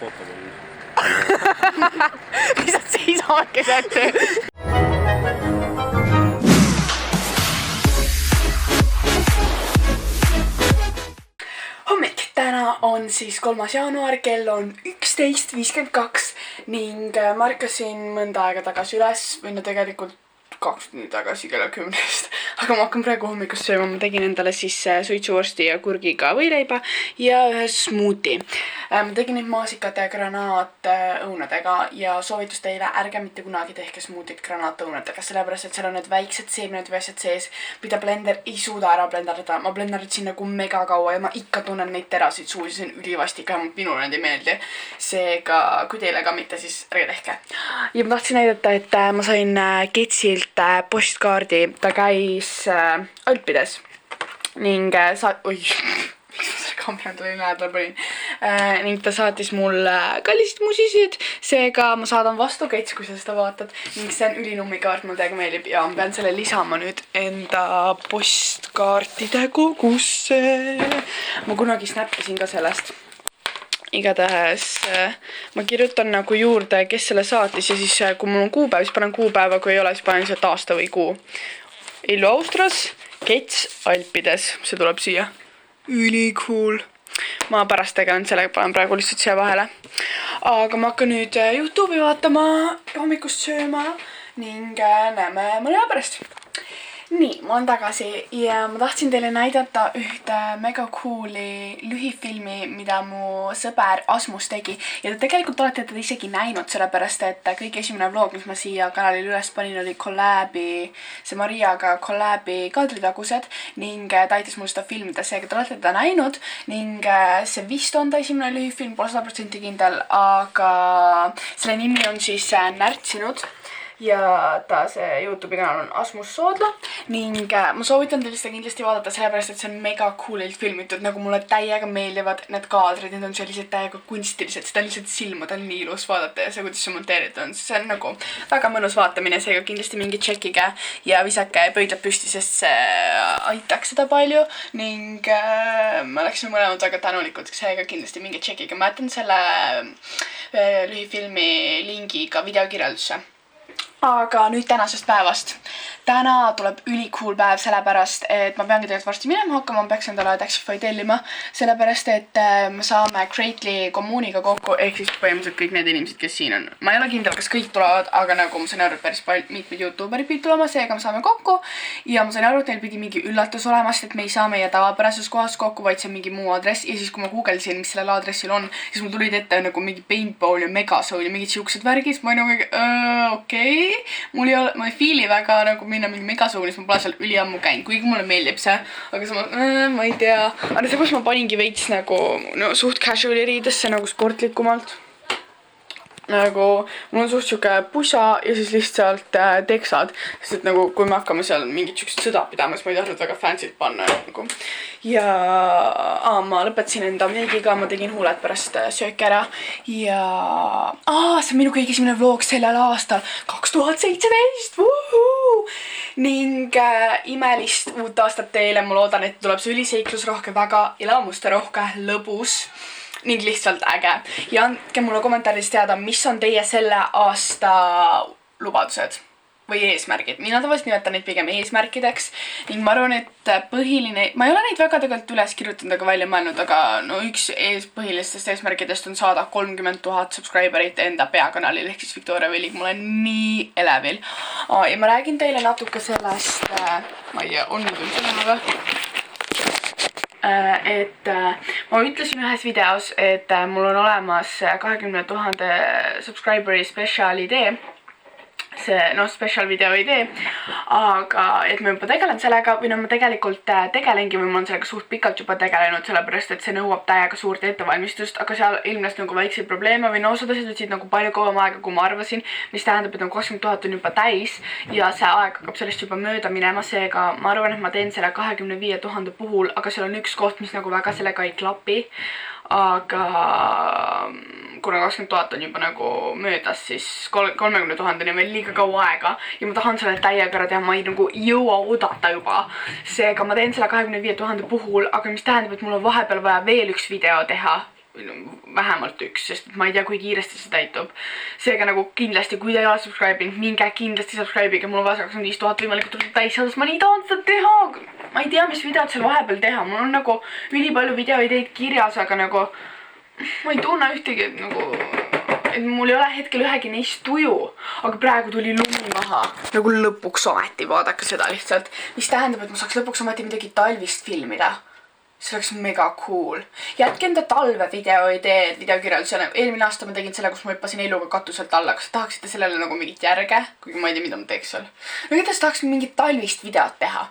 foto mul. Lihtsalt seisavadki sealt. Hommik, täna on siis 3. jaanuar, kell on 11:52 ning ma ärkasin mõnda aega tagasi üles, või no tegelikult 2 tundi tagasi kella 10-st. Aga ma hakkan praegu hommikust sööma, ma tegin endale siis suitsuvorsti ja kurgiga võileiba ja ühe smuuti. Ma tegin neid maasikate ja granaatõunadega ja soovitus teile, ärge mitte kunagi tehke smuutit granaatõunadega, sellepärast et seal on need väiksed seemned või asjad sees, mida blender ei suuda ära blenderdada. Ma blenderdasin nagu mega kaua ja ma ikka tunnen neid terasid suus, see on ülivastik, vähemalt minule need ei meeldi. Seega, kui teile ka mitte, siis ärge tehke. Ja ma tahtsin näidata, et ma sain Ketsilt postkaardi, ta käis Alpides ning miks ma selle kaamera tuli lähedal panin, ning ta saatis mulle kallist musisid, seega ma saadan vastu, Kets, kui sa seda vaatad, ning see on ülinummikaart, mulle täiega meeldib ja ma pean selle lisama nüüd enda postkaartide kogusse. Ma kunagi snappisin ka sellest. Igatahes ma kirjutan nagu juurde, kes selle saatis ja siis kui mul on kuupäev, siis panen kuupäeva, kui ei ole, siis panen lihtsalt aasta või kuu. Illu Austras, Kets Alpides, see tuleb siia. Ülikool. Ma pärast tegelen sellega, panen praegu lihtsalt siia vahele. Aga ma hakkan nüüd YouTube'i vaatama, hommikust sööma ning näeme mõne aja pärast. Nii, ma olen tagasi ja ma tahtsin teile näidata ühte mega cooli lühifilmi, mida mu sõber Asmus tegi. Ja te tegelikult olete teda isegi näinud, sellepärast et kõige esimene vlog, mis ma siia kanalil üles panin, oli kollaabi, see Mariaga kollaabi kaadritagused ning ta aitas mul seda filmida, seega te olete teda näinud ning see vist on ta esimene lühifilm, pole 100% kindel, aga selle nimi on siis Närtsinud. Ja ta see YouTube'i kanal on Asmus Soodla ning ma soovitan teile seda kindlasti vaadata, sellepärast et see on mega coolilt filmitud, nagu mulle täiega meeldivad need kaadrid, need on sellised täiega kunstilised, seda on lihtsalt silmadel nii ilus vaadata ja see, kuidas see monteeritud on, see on nagu väga mõnus vaatamine, seega kindlasti mingi tšekkige ja visake pöidlad püsti, sest see aitaks seda palju ning me oleksime mõlemad väga tänulikud, seega kindlasti mingi tšekkige, ma jätan selle lühifilmi lingi ka videokirjeldusse. Aga nüüd tänasest päevast. Täna tuleb ülikool päev sellepärast, et ma peangi tegelikult varsti minema hakkama, ma peaks endale Taxify tellima, sellepärast et me saame Greatly kommuuniga kokku, ehk siis põhimõtteliselt kõik need inimesed, kes siin on. Ma ei ole kindel, kas kõik tulevad, aga nagu ma sain aru, et päris mitmed YouTuberid pidi tulema, seega me saame kokku ja ma sain aru, et neil pidi mingi üllatus olemas, et me ei saa meie tavapärases kohas kokku, vaid see on mingi muu aadress ja siis kui ma googlesin, mis sellel aadressil on, siis mul tulid ette nagu mingi paintball ja megasoul ja mingid siuksed värgid, ma olin nagu okei. Mul ei ole, ma ei fiili väga nagu minna mingi megasoonis, ma pole seal üliammu käinud, kuigi mulle meeldib see, aga samas, ma ei tea. Aga see, kus ma paningi veits nagu suht casuali riidesse nagu sportlikumalt. Nagu, mul on suht siuke pusa ja siis lihtsalt teksad, sest et nagu kui me hakkame seal mingit siukest sõda pidama, siis ma ei tahtnud väga fancy't panna nagu. Ja ma lõpetasin enda meigiga, ma tegin huuled pärast sööki ära ja see on minu kõige esimene vlog sellel aastal 2017 ning imelist uut aastat teile, ma loodan, et tuleb see üliseiklusrohke, väga elamusterohke, lõbus ning lihtsalt äge. Ja andke mulle kommentaarides teada, mis on teie selle aasta lubadused või eesmärgid. Mina tavaliselt nimetan neid pigem eesmärkideks ning ma arvan, et põhiline, ma ei ole neid väga tegelikult üles kirjutanud, aga välja mõelnud, aga no üks põhilistest eesmärkidest on saada 30 000 subscriberit enda peakanalil ehk siis Victoria Villig. Ma olen nii elevil. Ja ma räägin teile natuke sellest, ma ei tea, on nüüd üldse näha või? Et ma ütlesin ühes videos, et mul on olemas 20 000 subscriberi special idee, see special video idee, aga et ma juba tegelen sellega või ma tegelikult tegelengi või ma olen sellega suht pikalt juba tegelenud, sellepärast et see nõuab täiega suurt ettevalmistust, aga seal ilmnes nagu väikseid probleeme või osad asjad võtsid nagu palju kauem aega, kui ma arvasin, mis tähendab, et 20 000 on juba täis ja see aeg hakkab sellest juba mööda minema, seega ma arvan, et ma teen selle 25 000 puhul, aga seal on üks koht, mis nagu väga sellega ei klapi, aga kuna 20 000 on juba nagu möödas, siis 30 000 on veel liiga kaua aega ja ma tahan selle täiega ära teha, ma ei nagu jõua oodata juba. Seega ma teen selle 25 000 puhul, aga mis tähendab, et mul on vahepeal vaja veel üks video teha vähemalt 1, sest ma ei tea, kui kiiresti see täitub. Seega nagu kindlasti, kui te ei ole subscribe'inud, minge kindlasti subscribe'iga, mul on vaja 25 000 võimalikult täis saada, sest ma nii tahan seda teha. Ma ei tea, mis videod seal vahepeal teha, mul on nagu ülipalju videoideid kirjas, aga nagu ma ei tunne ühtegi, et mul ei ole hetkel ühegi neist tuju, aga praegu tuli lumi maha. Nagu lõpuks ometi, vaadake seda lihtsalt, mis tähendab, et ma saaks lõpuks ometi midagi talvist filmida. See oleks mega cool. Jätke enda talve videoideed videokirjeldusele. Eelmine aasta ma tegin selle, kus ma hüppasin eluga katuselt alla. Kas tahaksite sellele nagu mingit järge? Kuigi ma ei tea, mida ma teeks seal. No igatahes tahaks mingit talvist videot teha.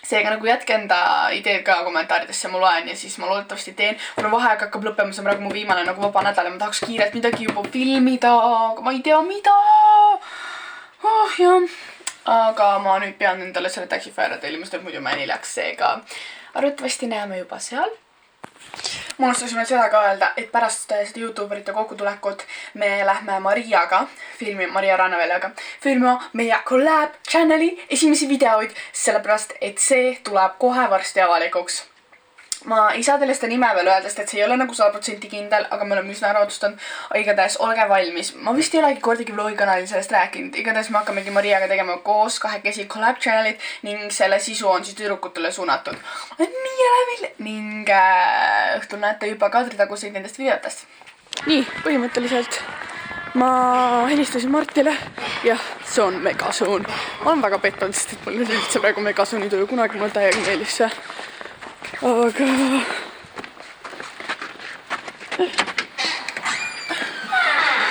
Seega nagu jätke enda ideed ka kommentaaridesse, ma loen ja siis ma loodetavasti teen. Kuna vaheaeg hakkab lõppema, see on praegu mu viimane nagu vaba nädal ja ma tahaks kiirelt midagi juba filmida, aga ma ei tea mida. Jah. Aga ma nüüd pean endale selle Taxify'le tellima, sest muidu ma ei läks seega. Arvatavasti näeme juba seal. Ma unustasin seda ka öelda, et pärast seda YouTuberite kokkutulekut me lähme Mariaga, Maria Rannaväljaga, filmima meie collab channeli esimesi videoid, sellepärast et see tuleb kohe varsti avalikuks. Ma ei saa teile seda nime veel öelda, sest et see ei ole nagu 100% kindel, aga me oleme üsna ära otsustanud. Igatahes olge valmis. Ma vist ei olegi kordagi vlogi kanalil sellest rääkinud. Igatahes me hakkamegi Mariaga tegema koos kahekesi collab channelit ning selle sisu on siis tüdrukutele suunatud. Nii elevil ning õhtul näete juba kadritaguseid nendest videotest. Nii, põhimõtteliselt ma helistasin Martile ja see on Megasuun. Ma olen väga pettunud, sest et mul üldse praegu Megasuuni tuju. Kunagi mulle täiega meeldis see.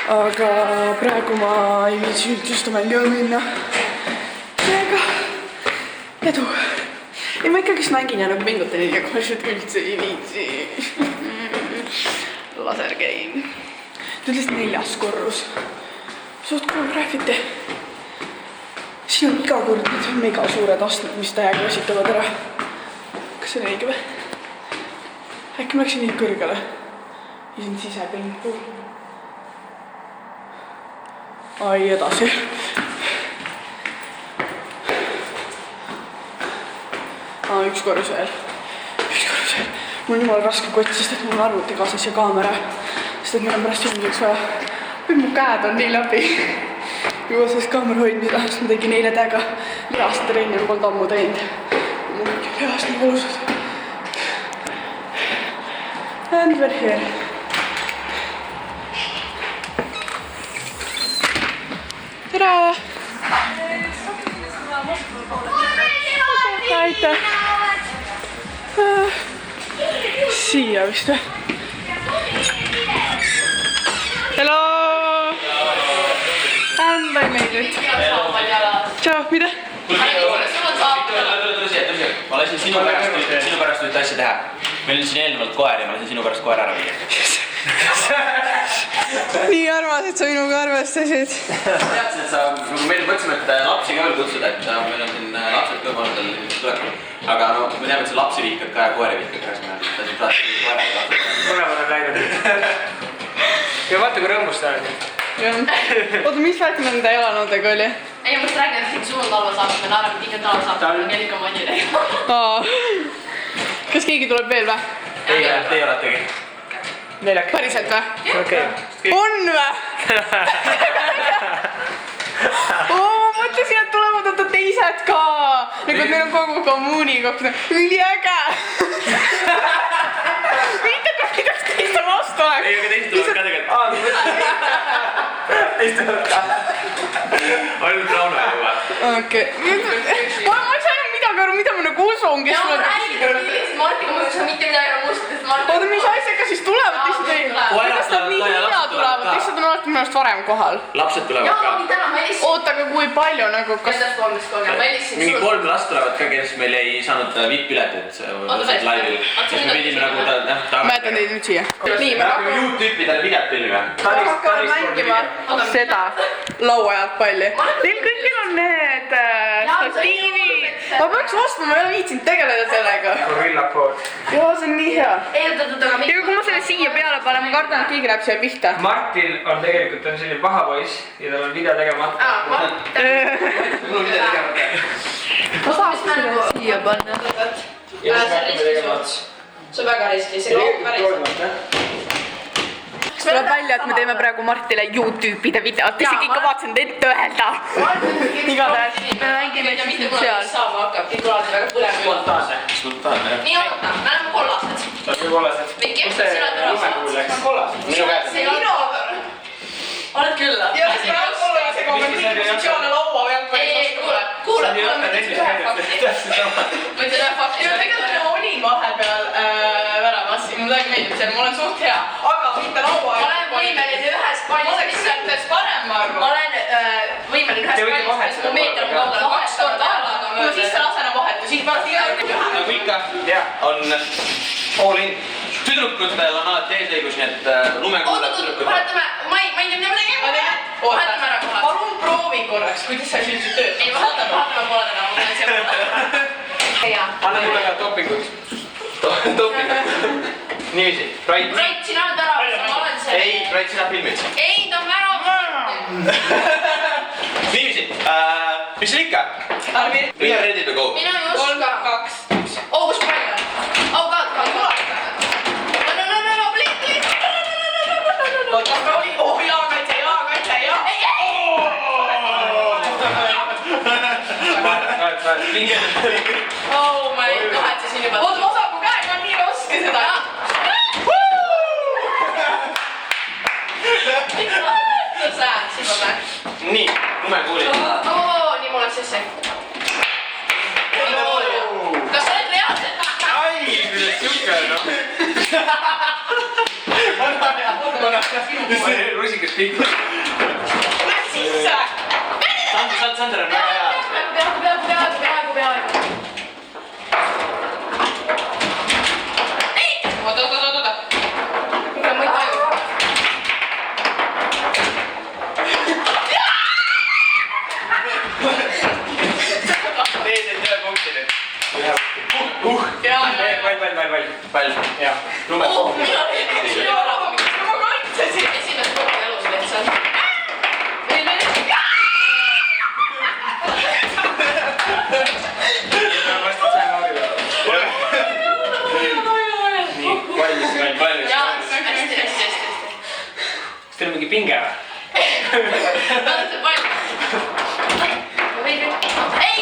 Aga praegu ma ei viitsi üldse mängima minna. Seega, edu. Ei, ma ikkagist mängin ja nagu pingutan nii, aga ma üldse ei viitsi. Lasergame. Tüldest 4. korrus. Suht cool graffiti. Siin on iga kord need mega suured astmed, mis täiega esitavad ära. Kas see on õige või? Äkki ma läksin nii kõrgele. Ja see on sisepingu. Ai, edasi. Üks korrus veel. Mul on jumala raske kott, sest et mul on arvuti kaasas ja kaamera. Sest et meil on pärast filmiseks vaja. Mu käed on nii läbi. Juba sellest kaamera hoidmise tahaks ma tegin eile täiega lihast trenni, ma polnud ammu teinud. Mul on lihast nii valusad. And we're here. Tere! Aitäh! Siia vist või? Hello! And I made it. Tšau, mida? Ma lasin sinu pärast nüüd asja teha. Meil on siin eelnevalt koer ja ma lasin sinu pärast koer ära viia. Nii armas, et sa minuga arvestasid. Teadsin, et sa, nagu meil mõtlesime, et lapsi ka veel kutsuda, et meil on siin lapsed ka mõnedel tulekul. Aga no, me teame, et sa lapsi vihkad ka ja koeri vihkad ka. Ta siin tahtsid koera ja lapsed. Mõlemad on läinud. Ja vaata, kui rõõmus ta on. Oota, mis värk me nende elanudega oli? Ei, ma just räägin, et siin suul talva saab, me naarame tiiga talva saab, me oleme kelika manni tegema. Kas keegi tuleb veel või? Teie oletegi. Neljak. Päriselt või? Okei. On või? Ma mõtlesin, et tulevad oota teised ka. Nagu et meil on kogu kommuuni kokku. Üliäge! Mitte kas teiste vastu oleks. Ei, aga teised tulevad ka tegelikult. Teised tulevad ka. Ainult Rauno juba. Okei. Ma ei saa enam midagi aru, mida ma nagu usun, kes ja ma tuleb. räägin, et Martiga ma ütlesin mitte midagi enam musta, sest Martin... Oota, mis asjaga siis tulevad teised ei? Kuidas nad nii hilja tulevad? Teised on alati minust varem kohal. Lapsed tulevad Jaa, ka. ma täna, ma helisin... Oota, aga kui palju nagu... Nendest kolmest kogu aeg, ma helisin Mingi sulle. 3 last tulevad ka, kes meil ei saanud VIP-piletit laivil. Siis me pidime nagu ta... Ma jätan teid nüüd siia. Nii, me hakkame... YouTube-idele videot filmime. Hakkame mängima seda lauajalgpalli. Neil kõigil on need statiivid. Ma peaks ostma, ma ei ole viitsinud tegeleda sellega. Gorilla Code. Joo, see on nii hea. Ei, oot, aga Ja kui ma selle siia peale panen, ma kardan, et keegi läheb siia pihta. Martin on tegelikult selline paha poiss ja tal on video tegemata. Mul on video tegemata. ma saan vist mängu Siia panna. Ja siis me hakkame tegema ots. see on väga riski, see kaob päris. tuleb välja, et me teeme praegu Martile YouTube'ide videot, isegi ikka vaatasin ette öelda. Igatahes me mängime siis nüüd seal. saama hakkab, kõik alati väga põlev. Spontaanne. Nii oota, me oleme kollased. Saab ju kollased. Viki, sina tuleb. Oled küll, või? Ja siis me oleme kollased kompositsioone laua pealt. Ei, kuule, ma ütlen ühe fakti. Ja tegelikult ma olin vahepeal väravas, mulle väga meeldib see, ma olen suht hea, aga mitte laua. Ma olen võimeline ühes pallis. Ma oleks sellest parem, ma arvan. Ma olen võimeline ühes pallis, mis mu meeter on kaugele 2 korda ajaga no siis sa lasena vahetu, siis pärast iga juurde. Nagu ikka on All in. tüdrukutel on alati eesõigus, nii et lumekuulajad tüdrukutel. vahetame, ma ei tea, mida me tegema. Vahetame ära kohad. Palun proovi korraks, kuidas sa üldse tööd. Ei, vahetame poole täna, ma olen siia. Anna mulle ka dopingut. Niiviisi, Rait. Rait, sina oled väravas, ma olen see. Ei, Rait, sina filmid. Ei, ta on väravas. Niiviisi, mis see ikka? Arvi. We are ready to go. Mina just 3, ka. 2, 1. Oh, kus palju on? Oh, ka. No, please. Oota, proovi. Oh, jaakaitse. Oh my god, kahetsesin juba. Oota, vasaku käega on nii raske seda. Siis ma lähen. Nii, lumekuulid. Nii mul läks sisse. Kas sa oled reaalselt? Ai, kuidas siuke on, noh. Rusikas kõik. Läks sisse. Sander on väga hea. Peaaegu. Oota. Kuule, ma ei taju. Teed ei tule punkti nüüd. Pall. Jah. Oh, mina ei tea. Ma kaitsesin. Esimest korda elus lihtsalt. Valmis. Jaa, hästi. Kas teil on mingi pinge või? Vaata, valmis. Ei!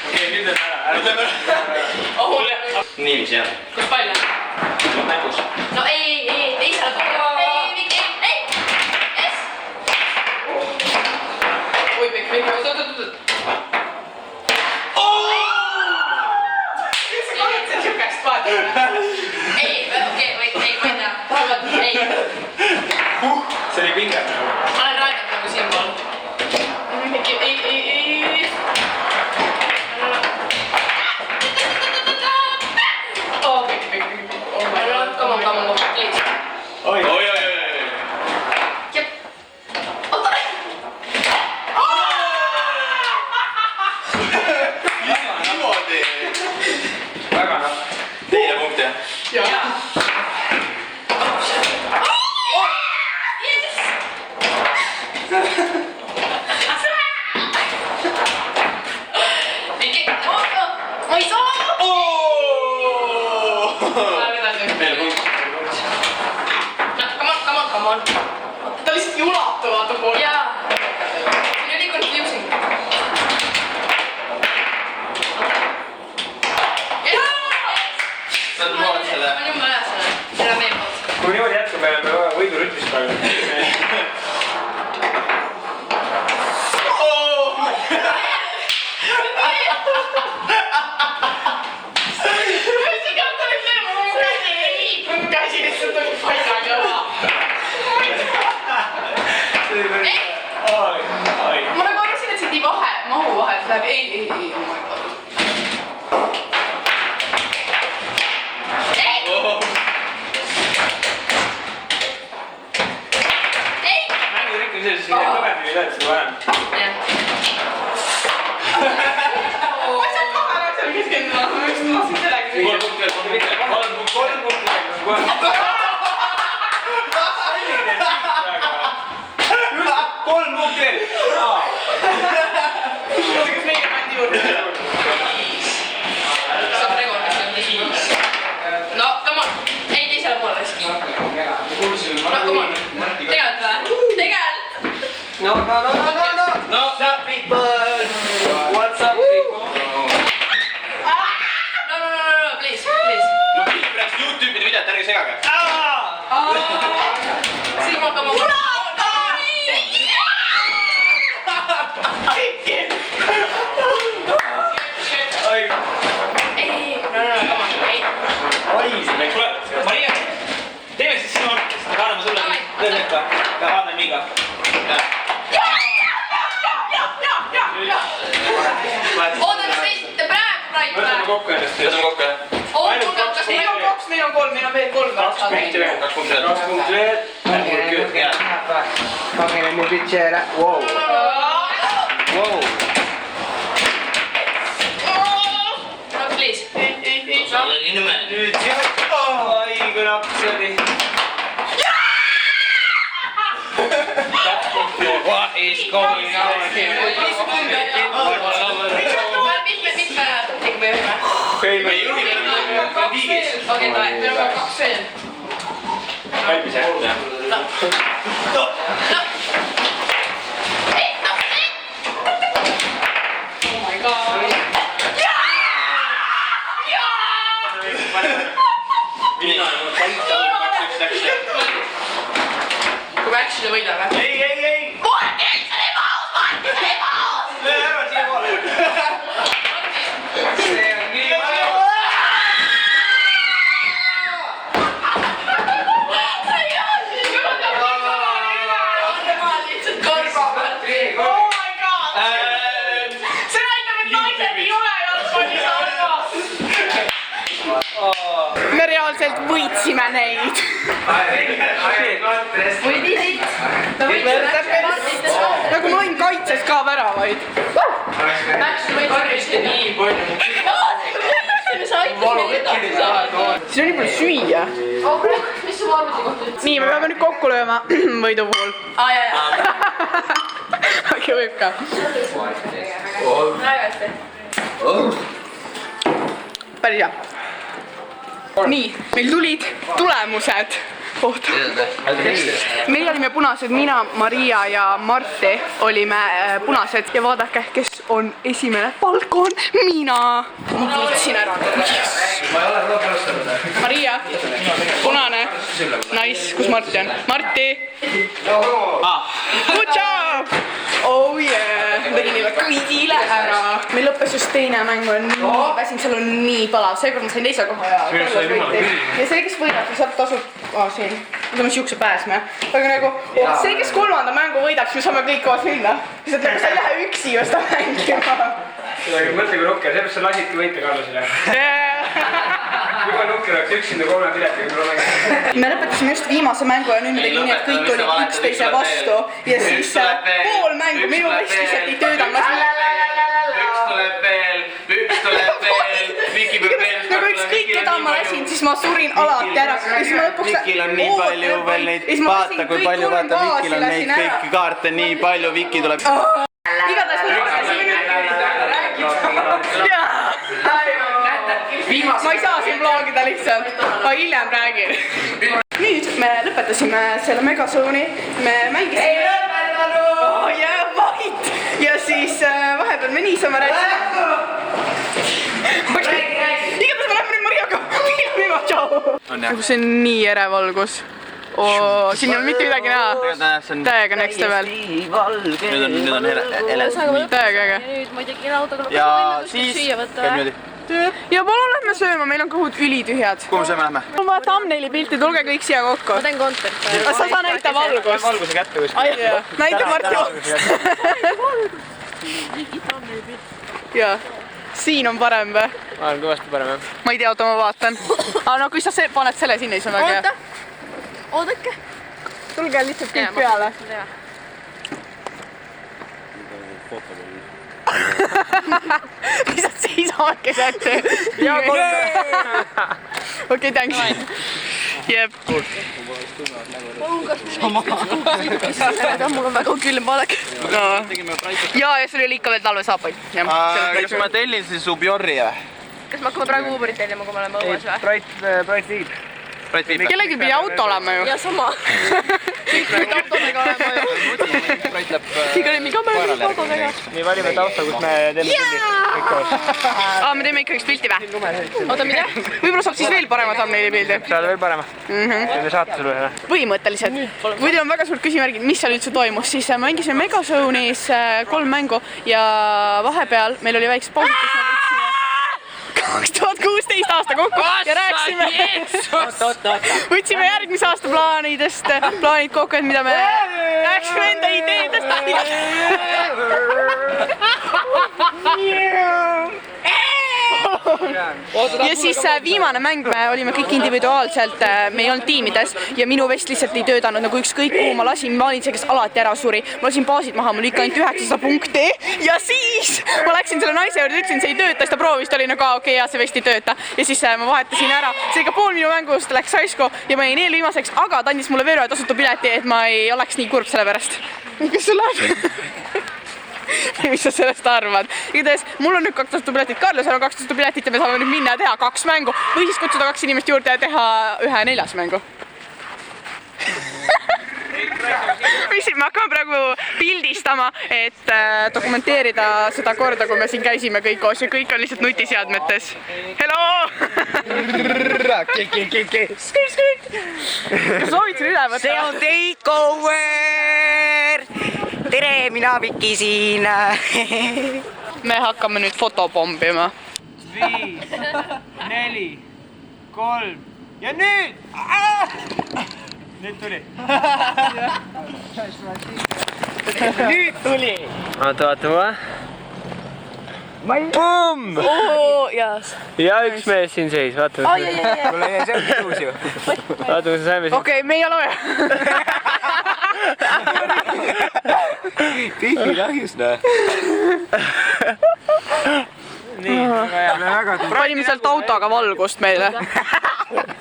Okei, nüüd on ära. Niiviisi, jah. Kus pall on? Mängus. No ei, teisele poole. Ei, Viki, ei! Es! Oi, Viki, oot. Kes sa kaitsen siukest, vaata. Ei, okei, ma ei tea. Vahepeal, ei. See oli pinge. Ma olen raadinud nagu siinpool. Viki, ei. Oh, Viki. Oh my god. Come on, please. Oi. Jep. Oota. Niimoodi. Väga noh. Teine punkt, jah. Jaa. Yes! Viki, oota. Ma ei saa. Läheb edasi. Veel punkt. Come on. Ta lihtsalt ei ulatu, vaata poole. Jaa. See oli confusing. Sa lood selle. Ma nüüd ajan selle meie poolt. Kui niimoodi jätkub, me oleme väga võidurütmis praegu. Käsi lihtsalt oli paigal kõva. Ma nagu arvasin, et see tii mahu vahelt läheb. Ei, oh my god. Mängurikk on selles, mida kõvemini lööd, seda vähem. Ma ei saa kahe asjale keskenduda, ma just lasin sellega. 3 punkti veel. 3 punkti. 3 punkti veel. Kas meie bändi juurde? What's up, people? What's up, people? No, please. Pärast YouTube'i videot, ärge segage. Siim hakkab oma... Maria, teeme siis sinu orkest, anname sulle lõõneta ja annan miiga. Oota, kas teiste praegu praegu? Võtame kokku ennast. Võtame kokku, jah? Meil on 2, meil on 3, meil on veel 3. 2 punkti veel. 2 punkti veel. Pakene nüüd bitsi ära. Wow. Wow. No please. Nüüd jah. Ai, kui naps oli. What is going on here? Okei, me juhime viigis. Okei, meil on 2 veel. Valmis, jah? No. Oh my god. Kui me action'i võidame. Ei. Löö ära siia poole. See on nii palju. Me reaalselt võitsime neid. Nagu ma võin kaitses ka väravaid. Siin on nii palju süüa. Mis su arvuti kohta ütles? Nii, me peame nüüd kokku lööma võidu puhul. Jaa. Aga võib ka. Väga hästi. Päris hea. Nii, meil tulid tulemused. Oota. Meie olime punased, mina, Maria ja Marti olime punased ja vaadake, kes on esimene palkon. Mina. Ma võitsin ära. Maria, punane. Nice, kus Marti on? Marti. Good job. Oh yeah. Tegin neile kõigile ära. Meil lõppes just teine mäng, on nii väsinud, seal on nii palav. Seekord ma sain teise koha ja see, kes võidab, saab tasub siin. Me saame siukse pääsme. Aga nagu, see, kes 3. mängu võidab, siis me saame kõik koos minna. Lihtsalt nagu sa ei lähe üksi ju seda mängima. Mõtle kui nukker, sellepärast sa lasidki võita Karlusele. Juba nukker oleks üksinda 3 piletiga tule mängida. Me lõpetasime just viimase mängu ja nüüd me tegime nii, et kõik olid üksteise vastu. Ja siis pool mängu minu vestlised ei töötanud. Üks tuleb veel, Viki peab veel. Nagu ükskõik keda ma lasin, siis ma surin alati ära. Vikil on nii palju veel neid, vaata kui palju, vaata Vikil on neid kõiki kaarte nii palju, Viki tuleb. Igatahes me lõpetasime nüüd. Ma ei saa siin vlogida lihtsalt, ma hiljem räägin. Nüüd me lõpetasime selle megasooni, me mängisime. Jää vait! Ja siis vahepeal me niisama räägime. Igatahes me lähme nüüd Mariaga filmima, tšau! Nagu see on nii ere valgus. Siin ei ole mitte midagi näha. Täiega next level. Nüüd on hele. Täiega äge. Nüüd ma ei tegi autoga Ja siis käib niimoodi. Ja palun lähme sööma, meil on kõhud ülitühjad. Kuhu me sööme lähme? On vaja thumbnaili pilti, tulge kõik siia kokku. Ma teen content. Sa saa näita valgust. Valguse kätte kuskil. Näita Marti valgust. Jaa, siin on parem või? Ma olen kõvasti parem, jah. Ma ei tea, oota ma vaatan. Aga no kui sa paned selle sinna, siis on väga hea. Oodake. Tulge lihtsalt kõik peale. Lihtsalt seisavadki sealt. Okei, thanks. Jep. Mul on väga külm, vaadake. Ja sul oli ikka veel talvesaapaid. Kas ma tellin siis Ubjorri või? Kas me hakkame praegu Uberit tellima, kui me oleme õues või? Bright Lead. Bright Viip. Kellelgi pidi auto olema ju. Ja sama. kõik olid autodega olema ju. kõik olid mingi autodega. nii valime tausta, kus me teeme pildi kõik koos. Me teeme ikkagi pilti või? Oota, mida? Võib-olla saab siis veel parema thumbnaili pildi. saad veel parema. Teeme saate sulle ühe. Põhimõtteliselt. Kui teil on väga suurt küsimärgid, mis seal üldse toimus, siis mängisime Megazoonis 3 mängu ja vahepeal meil oli väikse paus, kus me võtsime 2016 aasta kokku ja rääkisime. Võtsime järgmise aasta plaanid kokku, et mida me rääkisime enda ideedest. Ja siis viimane mäng me olime kõik individuaalselt, me ei olnud tiimides ja minu vest lihtsalt ei töötanud nagu ükskõik kuhu ma lasin, ma olin see, kes alati ära suri. Ma lasin baasid maha, mul ikka ainult 900 punkti ja siis ma läksin selle naise juurde, ütlesin, see ei tööta, siis ta proovis, ta oli nagu okei, ja see vest ei tööta. Ja siis ma vahetasin ära, seega pool minu mängust läks raisku ja ma jäin eelviimaseks, aga ta andis mulle veel ühe tasuta pileti, et ma ei oleks nii kurb selle pärast. Kas sul läheb? Mis sa sellest arvad? Igatahes, mul on nüüd 2 piletit, Carlosel on 2 piletit ja me saame nüüd minna ja teha 2 mängu või siis kutsuda 2 inimest juurde ja teha 1 4. mängu. Me hakkame praegu pildistama, et dokumenteerida seda korda, kui me siin käisime kõik koos ja kõik on lihtsalt nutiseadmetes. Hello! Soovid selle üle võtta? See on takeover! Tere, mina Viki siin. Me hakkame nüüd fotopombima. 5, 4, 3 ja nüüd! Nüüd tuli. Nüüd tuli. Vaata. Pumm! Ja üks mees siin seis, vaata. Mul ei see on tõus ju. Vaata, kui sa saime siin. Okei, me ei ole vaja. Tihvi kahjus, näe. Nii, väga hea. Panime sealt autoga valgust meile.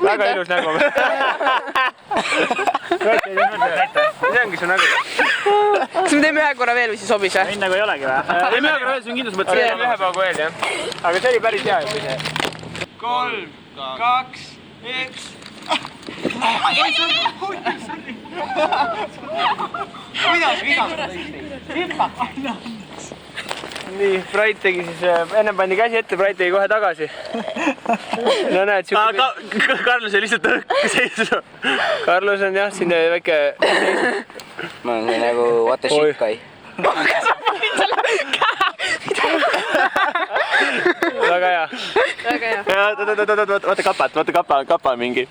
Väga ilus nägu. See ongi su nägu. Kas me teeme ühe korra veel või siis sobis? Mind nagu ei olegi või? Teeme ühe korra veel, see on kindlus mõttes. Teeme ühe paugu veel, jah. Aga see oli päris hea juba see. 3, 2, 1. Kuidas hüppa? Nii, Brait tegi siis, enne pandi käsi ette, Brait tegi kohe tagasi. No näed, siuke... Carlos oli lihtsalt õhku seisu. Carlos on jah, siin väike... Ma olen nagu what the shit guy. Kas ma panin selle käe? Väga hea. Väga hea. Vaata kapa on mingi.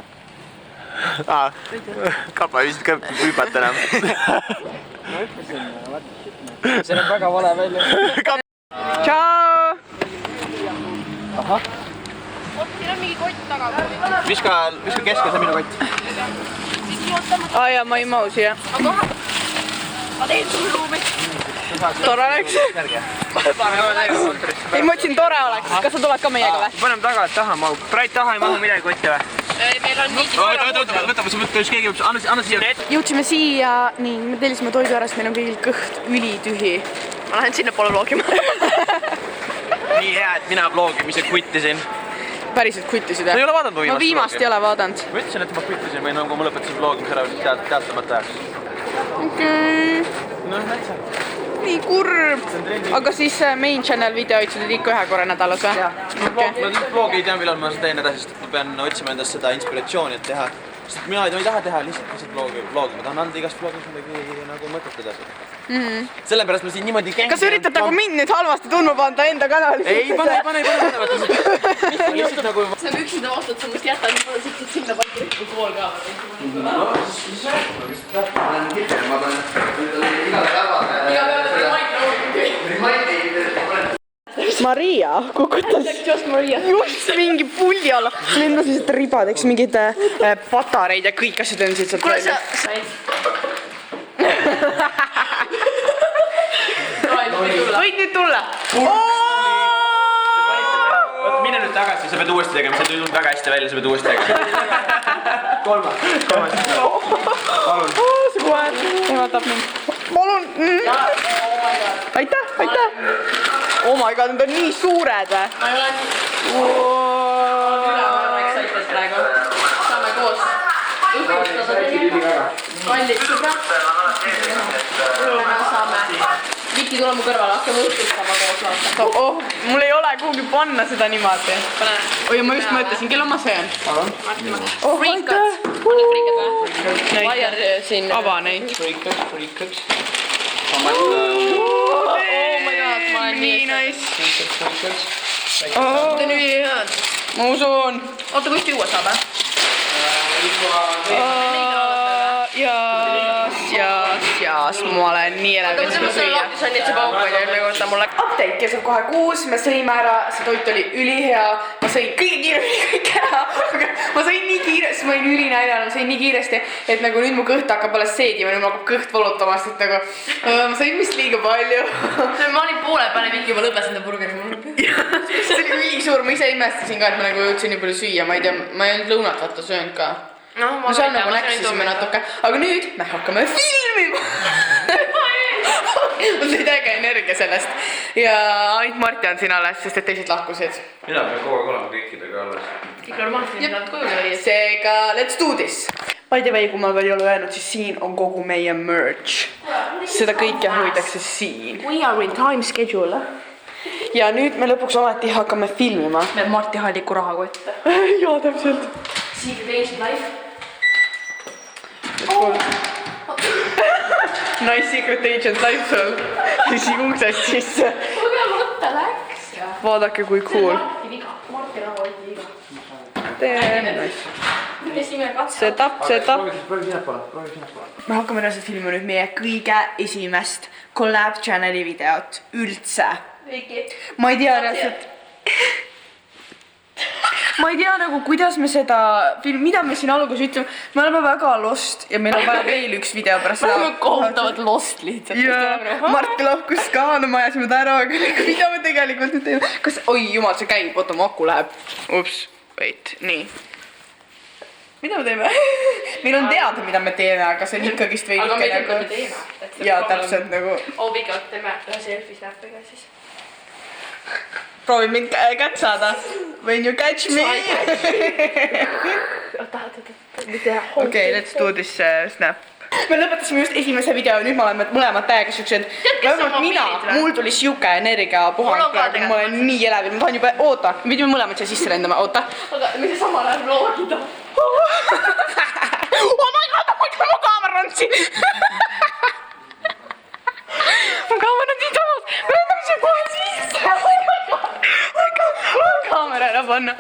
Kapa ei vist ka hüpata enam. See on väga vale välja. Tšau! Siin on mingi kott taga. Viska keskele, see minu kott. Ja ma ei mau siia. Ma teen sulle ruumi. Tore oleks. Ei, ma ütlesin tore oleks. Kas sa tuled ka meiega või? Paneme taga, et taha mahu. Brait taha ei mahu midagi kotti või? Meil on niigi Võta, kas keegi võib, anna siia. Jõudsime siia ning me tellisime toidu ära, sest meil on kõigil kõht ülitühi. Ma lähen sinna poole vlogima. Nii hea, et mina vlogimise kvittisin. Päriselt kvittisid, Sa ei ole vaadanud mu Ma viimast ei ole vaadanud. Ma ütlesin, et ma kvittisin või nagu ma lõpetasin vlogimise ära teatamata ajaks. Okei. Noh, näed sa. Nii kurb. Aga siis main channel videoid sa teed ikka 1 korra nädalas või? Ma vlogi ei tea, millal ma seda teen edasi, sest ma pean otsima endast seda inspiratsiooni, et teha. Sest mina ei taha teha lihtsalt vlogi, ma tahan anda igast vlogis midagi nagu mõtet edasi. Sellepärast ma siin niimoodi käin. Kas sa üritad nagu mind nüüd halvasti tundma panda enda kanali? Ei, pane. Lihtsalt nagu... Sa üksinda vaatad, sa must jätad, nii palju siit sinna pannud rikku pool ka. No, siis ma olen kippe, ma panen igale päevale... Iga peale remind. Maria kukutas just mingi puldi alla. Sul lendas lihtsalt ribad, eks mingid patareid ja kõik asjad on siit sealt Kuule, välja. Võid nüüd tulla? Mine nüüd tagasi, sa pead uuesti tegema, see ei tulnud väga hästi välja, sa pead uuesti tegema. Kolmas. Palun. See kohe, vaatab mind. Palun. Aitäh. Oh my god, need on nii suured või? Ma ei ole nii ülemääraks aitas praegu. Saame koos õpustada tegema. kallid sõbrad. Täna saame Viki tule mu kõrvale, hakkame õhtustama koos laata. Oh, mul ei ole kuhugi panna seda niimoodi. Oi, ma just mõtlesin, kelle oma see on? Oh, Freakad. On need freakad või? Vaier siin. Ava neid. Freakad. Oh my god, ma olen nii nice. Need on ülihead. Ma usun. Oota, kust juua saab, Jaas, ma olen nii Aga elevil mõtleme, see on lahti, see on nii, et see pauk oli enne kohta mulle. Update kes on kohe 6, me sõime ära, see toit oli ülihea, ma sõin kõige kiiremini kõik ära, aga ma sõin nii kiiresti, ma olin ülinäljane, ma sõin nii kiiresti, et nagu nüüd mu kõht hakkab alles seedima, nüüd mul hakkab kõht valutamast, et nagu ma sõin vist liiga palju. Ma olin poole peale Viki juba lõpes enda burgeri mul. See oli ülisuur, ma ise imestasin ka, et ma nagu jõudsin nii palju süüa, ma ei tea, ma ei olnud lõunat vaata söönud ka. No, ma seal nagu näksisime natuke, aga nüüd me hakkame filmima. Mul tuli täiega energia sellest ja ainult Marti on siin alles, sest et teised lahkusid. Mina pean kogu aeg olema kõikidega alles. Kõik normaalselt nad koju oli. Seega, let's do this! By the way, kui ma veel ei ole öelnud, siis siin on kogu meie merch. Seda kõike hoitakse siin. We are in time schedule. Ja nüüd me lõpuks ometi hakkame filmima. Me Marti Halliku rahakotte. Jaa, täpselt. Secret Agent Life. Nice Secret Agent Life sul. Siin uksest sisse. Kuga mõtte läks. Vaadake kui cool. Marti viga. Marti rahakotti viga. Teeme nice. Esimene katse. Setup. Proovi sinnapoole. Me hakkame reaalselt filmima nüüd meie kõige esimest collab channeli videot üldse. Viki. Ma ei tea reaalselt. Ma ei tea nagu, kuidas me seda film, mida me siin alguses ütleme. Me oleme väga lost ja meil on vaja veel üks video pärast seda. Me oleme kohutavad lost lihtsalt. Ja Mart lahkus ka, no ma ajasime ta ära, aga mida me tegelikult nüüd teeme? Kas, oi jumal, see käib, oota, mu aku läheb. Ups, wait, nii. Mida me teeme? Meil on teada, mida me teeme, aga see on ikkagist veidike nagu... Aga me teeme, me teeme. Jaa, täpselt nagu... Oh, Viki, teeme ühe selfie snappiga siis. Proovi mind kätt saada. When you catch me. Okei, let's do this snap. Me lõpetasime just esimese video, nüüd me oleme mõlemad täiega siuksed. Vähemalt mina, mul tuli siuke energiapuhang praegu, ma olen nii elevil, ma tahan juba, oota, me pidime mõlemad siia sisse lendama, oota. Aga me samal ajal vlogida. Oh my god, mu kaamera on siin. Mu kaamera on siin toos, me lendame siia kohe sisse. Oh my god, kaamera ära panna.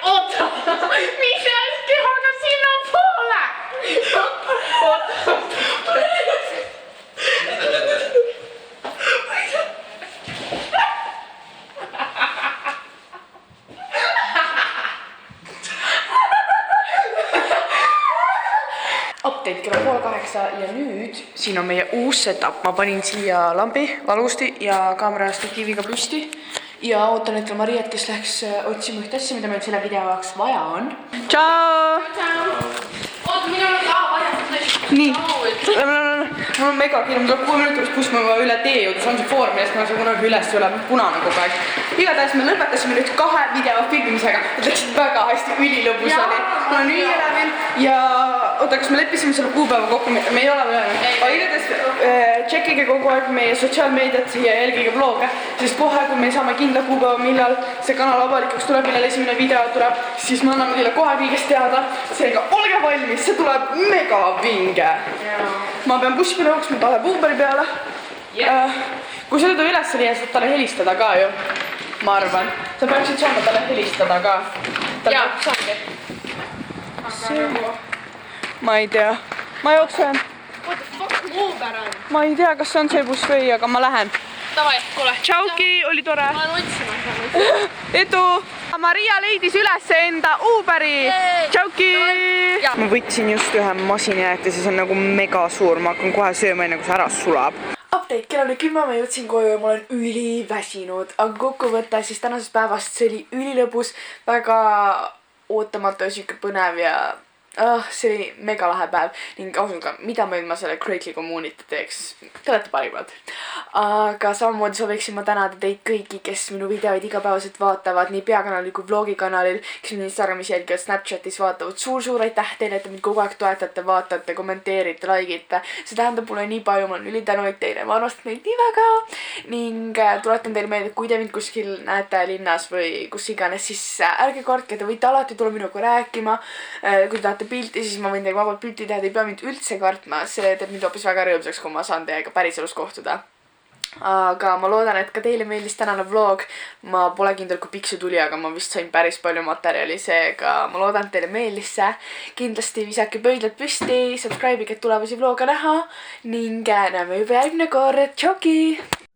Oota. Mis hästi hakkab sinna poole? Oota. Update kell on 7:30 ja nüüd siin on meie uus setup. Ma panin siia lambi valgusti ja kaamera statiiviga püsti. Ja ootan hetkel Mariat, kes läheks otsima üht asja, mida meil selle video jaoks vaja on. Tšau! Oota, mina olen ka varjast tõesti. Nii, mul on mega kiire, mul tuleb 6 minutit, kus ma üle tee jõuda, see on see foor, millest ma saan kunagi üles üle punane kogu aeg. Igatahes me lõpetasime nüüd 2 video filmimisega, need läksid väga hästi, ülilõbus oli. Ma olen nii elevil ja oota, kas me leppisime selle kuupäeva kokku, me ei ole veel. Aga igatahes tšekkige kogu aeg meie sotsiaalmeediat ja jälgige vloge, sest kohe, kui me saame kindla kuupäeva, millal see kanal avalikuks tuleb, millal esimene video tuleb, siis me anname teile kohe kõigest teada. Seega olge valmis, see tuleb mega vinge. Ma pean bussi peale jooksma Talep Uberi peale. Kui sa teda üles liia, saad talle helistada ka ju, ma arvan. Sa peaksid saama talle helistada ka. Jaa, saangi. Ma ei tea, ma jooksen. What the fuck, Uber on? Ma ei tea, kas see on see buss või, aga ma lähen. Davai, kuule. Tšauki, oli tore. Ma olen otsima. Edu! Maria leidis üles enda Uberi! Tšauki! Ma võtsin just ühe masinajäätis ja see on nagu mega suur, ma hakkan kohe sööma enne, kui see ära sulab. Update, kell on 10, ma jõudsin koju ja ma olen üliväsinud, aga kokkuvõte siis tänasest päevast see oli ülilõbus, väga ootamatu ja siuke põnev ja see oli mega lahe päev ning ausalt ka, mida ma ilma selle Greatly Community teeks, te olete parimad. Aga samamoodi sooviksin ma tänada teid kõiki, kes minu videoid igapäevaselt vaatavad, nii peakanalil kui vlogikanalil, kes minu Instagramis jälgivad, Snapchatis vaatavad. Suur aitäh teile, et te mind kogu aeg toetate, vaatate, kommenteerite, likeite. See tähendab mulle nii palju, ma olen ülitänulik teile, ma armastan neid nii väga. Ning tuletan teile meelde, et kui te mind kuskil näete linnas või kus iganes, siis ärge kartke, te võite alati tulla minuga rääkima. Kui te tahate pilti, siis ma võin teile vabalt pilti teha, te ei pea mind üldse kartma, see teeb mind hoopis väga rõõmsaks, kui ma saan teiega päriselus kohtuda. Aga ma loodan, et ka teile meeldis tänane vlog. Ma pole kindel, kui pikk see tuli, aga ma vist sain päris palju materjali, seega ma loodan, et teile meeldis see. Kindlasti visake pöidlad püsti, subscribe'ige, et tulevasi vloge näha ning näeme juba järgmine kord. Tšauki!